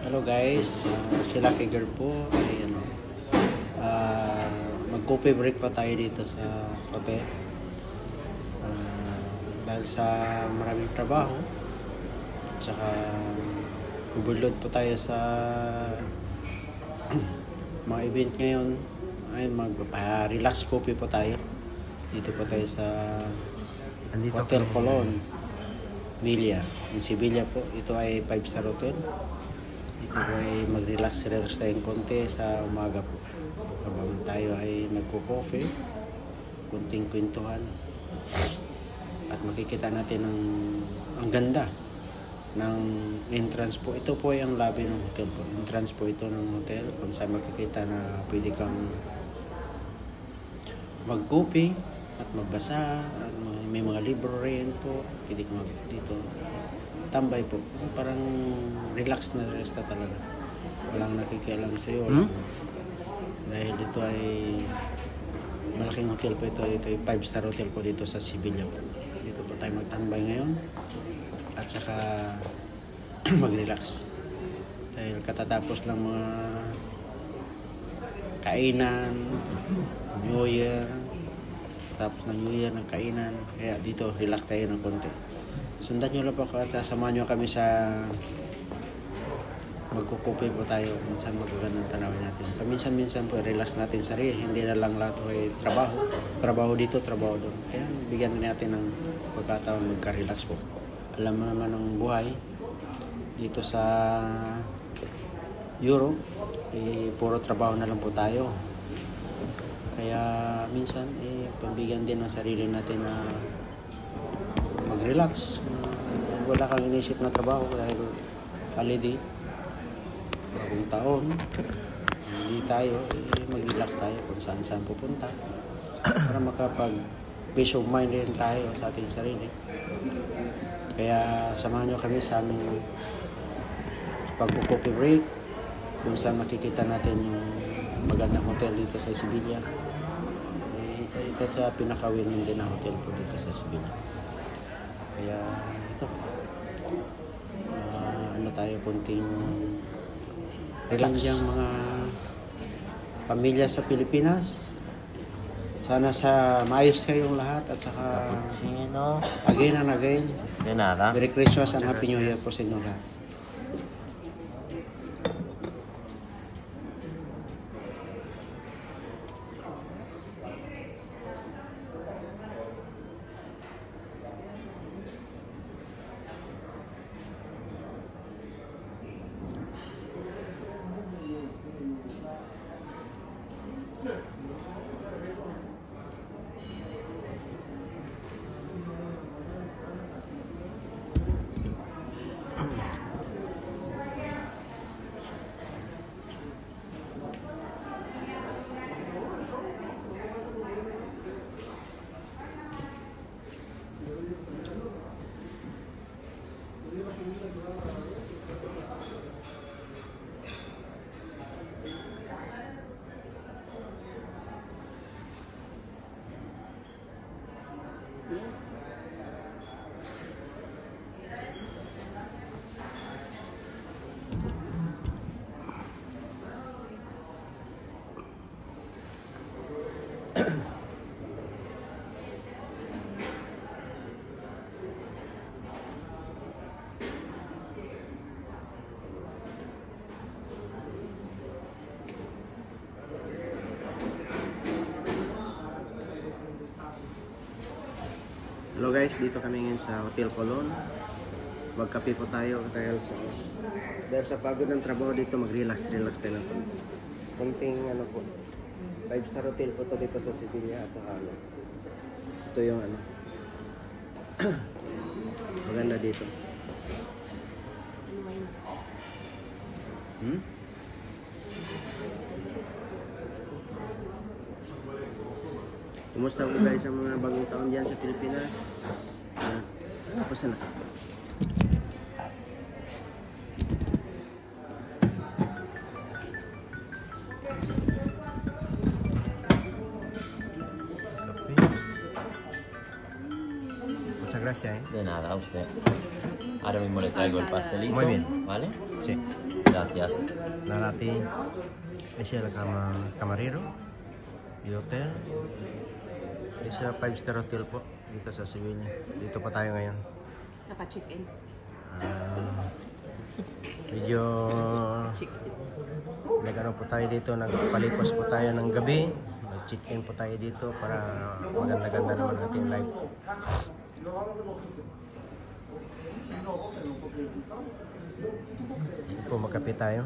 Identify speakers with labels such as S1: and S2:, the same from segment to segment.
S1: Hello guys, si Lucky Girl po ay mag-coffee break pa tayo dito sa hotel. Dahil sa maraming trabaho, tsaka overload po tayo sa mga event ngayon. Ay mag-relax coffee po tayo. Dito po tayo sa Hotel Colon, Villa, in Sevilla po. Ito ay 5-star hotel. Ito po ay mag-relax tayong konti sa umaga po. Habang tayo ay nagko-coffee, kunting kwentuhan. At makikita natin ang ganda ng entrance po. Ito po ay ang lobby ng hotel po. Entrance po ito ng hotel kung saan makikita na pwede kang mag-coffee at magbasa at may mga libro rin po. Pwede kang dito tambay po. Parang relax na talaga. Walang nakikialam sa iyo. Dahil ito ay malaking hotel po ito. Ito ay 5-star hotel po dito sa Sevilla po. Dito po tayo magtambay ngayon. At saka mag-relax. Dahil katatapos lang mga kainan, New Year. Tapos na New Year ng kainan. Kaya dito relax tayo ng konti. Sundan nyo lang po at samahan nyo kami sa magkukupi po tayo kung saan magagandang tanawin natin. Paminsan-minsan po relax natin sarili. Hindi na lang lahat ay trabaho. Trabaho dito, trabaho doon. Kaya bigyan natin ng pagkataon magka-relax po. Alam mo naman ang buhay dito sa Europe, puro trabaho na lang po tayo. Kaya minsan pambigyan din ng sarili natin na mag-relax. Wala kang inisip na trabaho dahil holiday, bagong taon, hindi tayo, mag-relax tayo kung saan pupunta para makapag peace of mind rin tayo sa ating sarili. Kaya samahan nyo kami sa aming pag-coffee break kung saan makikita natin yung magandang hotel dito sa Sevilla. Ito sa pinaka-winning din na hotel po dito sa Sevilla. Kaya ito, tayo kunting relax. Yung mga pamilya sa Pilipinas, sana sa maayos kayong lahat at saka again and again, Merry Christmas and Happy New Year po sa inyo lahat. Hello guys, dito kami ngayon sa Hotel Colon. Magkape po tayo dahil sa pagod ng trabaho dito, mag-relax tayo na po. Kunting po, 5-star hotel po to dito sa Sevilla at saka ito yung maganda dito. Kumusta po guys sa mga bagong taon dyan sa Pilipinas? Tapos na. Muchas gracias.
S2: De nada, a usted. Ahora mismo le traigo el pastelito.
S1: Muy bien.
S2: ¿Vale?
S1: Sí.
S2: Gracias.
S1: Narati. Es el camarero. El hotel. Es el 5-star hotel po. Dito sa Sevilla. Dito pa tayo ngayon.
S3: Naka-check-in.
S1: Medyo
S3: Check-in.
S1: nagano po tayo dito, nagpalipas po tayo ng gabi. Nag-check-in po tayo dito para maganda-ganda naman ating live. Dito po magkape tayo.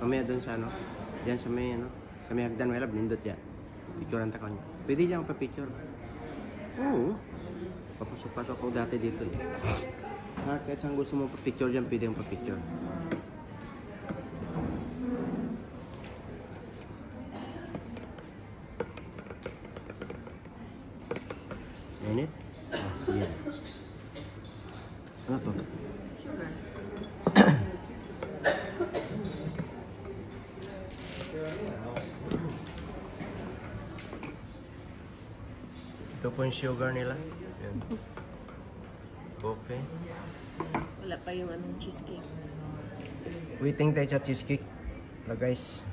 S1: Mamaya doon sa ano, diyan sa may ano, sa may hagdan wala nindot ya. Picturean ta ko niya. Pwede diyan pa picture. Oo. Papasok-pasok ako dati dito eh. Kahit saan gusto mo pa picture diyan, pwede yung pa picture. Minute? Oh, yeah. Ano to?
S3: Sugar.
S1: Ito po yung sugar nila. Yan. Coffee.
S3: Wala pa yung anong cheesecake.
S1: Waiting tayo sa cheesecake. Wala guys.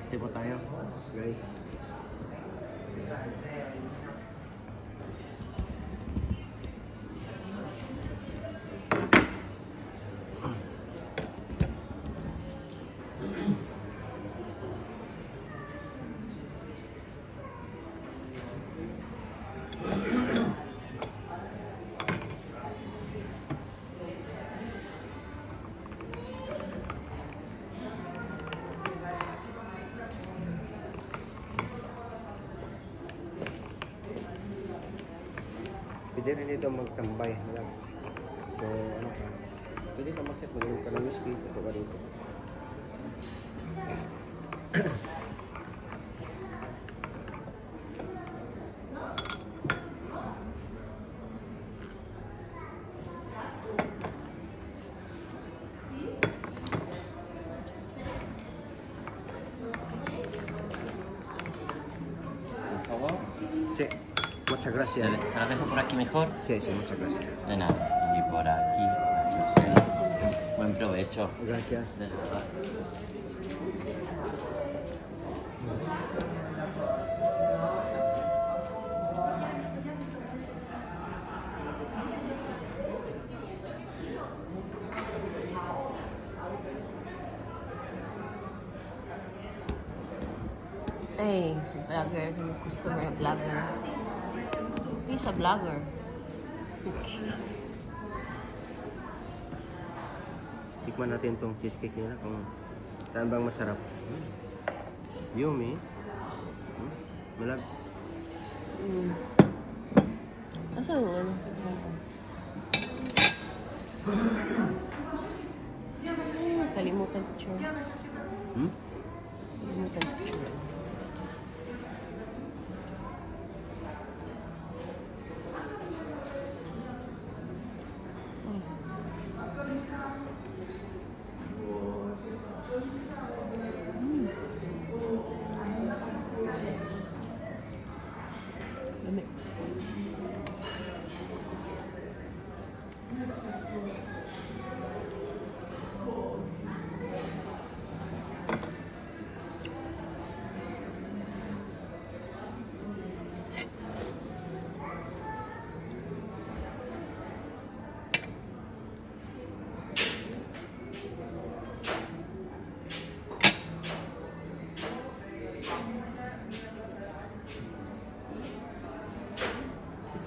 S1: Tipo tayo, guys. Pwede rin dito magtambay. So, ano ka? Pwede ka makit. Magaling ka ng whiskey. Ito ka dito.
S2: Por favor.
S1: Sí. Muchas gracias.
S2: ¿Se la dejo por aquí mejor?
S1: Sí, sí, muchas gracias.
S2: De nada. Y por aquí. Buen provecho.
S1: Gracias.
S2: De verdad.
S3: Ay, sa vlogger, sa customer vlogger. He's a vlogger.
S1: Tikman natin tong cheesecake nila kung saan bang masarap. Yummy. Malag.
S3: Asan yung ano? Kalimutan picture. Kalimutan picture. Lami.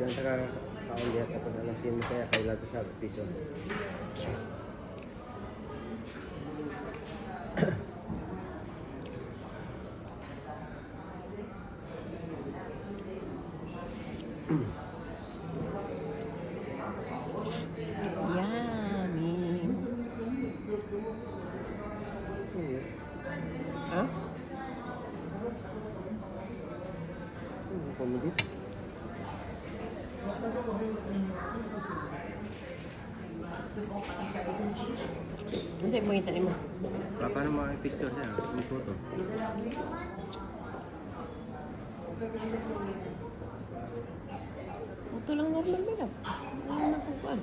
S1: Diyan taga kaon diya tapos alasin mo kaya kay lato sa piso.
S3: Yummy. Huh?
S1: Komedi.
S3: Ano sa'yo pangita ni mo?
S1: Paano mga picture niya? May photo.
S3: Ito lang normal ba lang? Ano na kung kuan?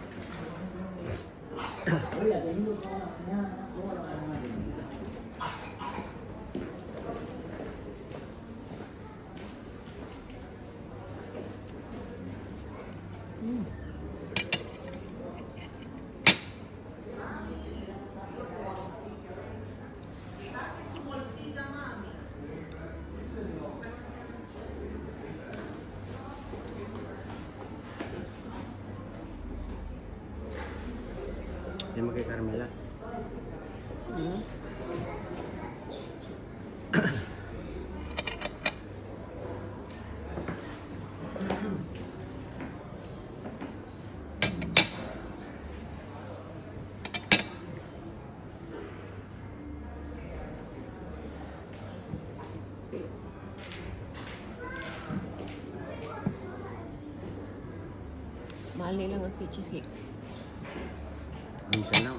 S1: Yan mo kay Carmela.
S3: Hmm? Mali lang ang peaches cake.
S1: Minsan lang.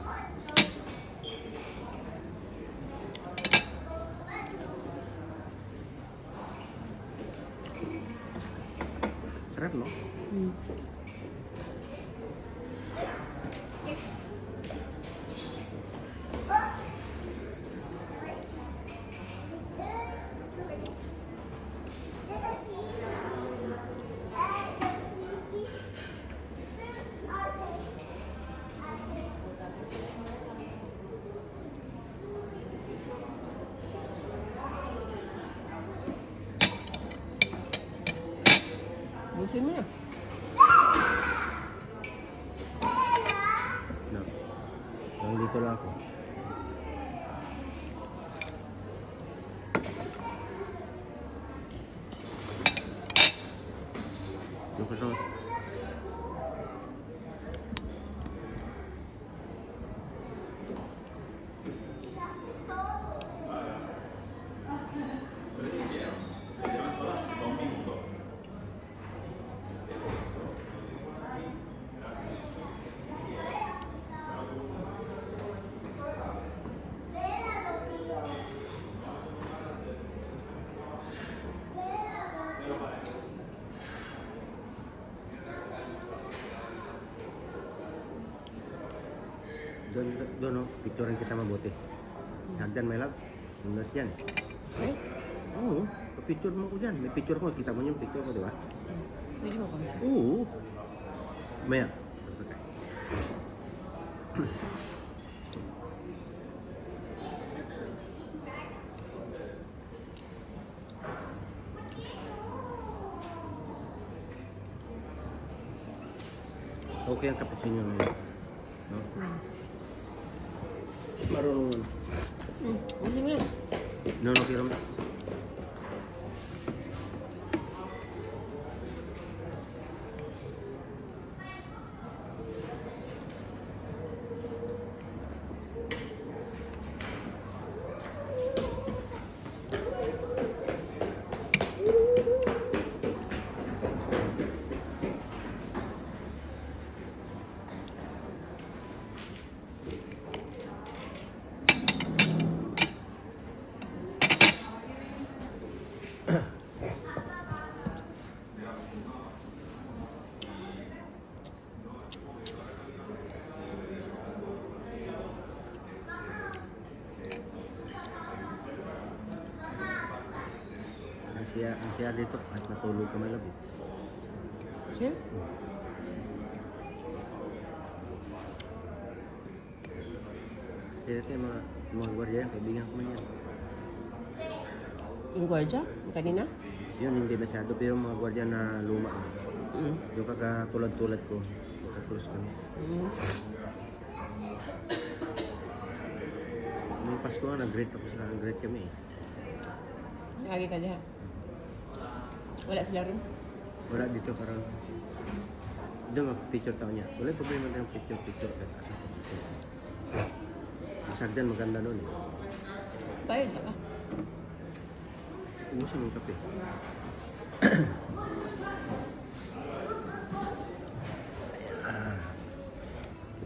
S1: Sarap, no?
S3: Hmm. Busin mo na.
S1: No. Lang dito lang ako. Ito ko. Doon, no? Picturean kita mabuti. Hagdan, my love. Unat yan.
S3: Ay,
S1: Oo. Picture mo ko dyan. May picture ko. Kita mo yung picture ko, di ba?
S3: pwede mo kami.
S1: Oo. Maya. Okay ang cappuccino ngayon. No? Marunong.
S3: Busin mo na.
S1: No, no, kira mas. Ang siya dito at natulog ka malabit.
S3: Siya?
S1: Kaya kayo mga gwardiya, kaibigan ko man yan.
S3: Yung gwardiya? Yung kanina?
S1: Yun, hindi masyado pero mga gwardiya na luma. Yung tulad-tulad ko. Magka-close kami. Nung Pasko nga, nag-greet ako sila. Nag-greet kami eh.
S3: Lagi ka dyan. Wala sila rin.
S1: Wala dito parang... Doon mag-picture tao niya. Wala problema na yung picture. Sagdan maganda nun eh.
S3: Bayad siya ka.
S1: Umusin yung kape.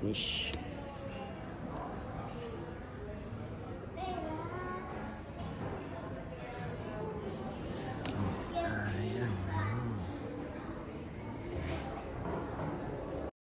S1: Finish.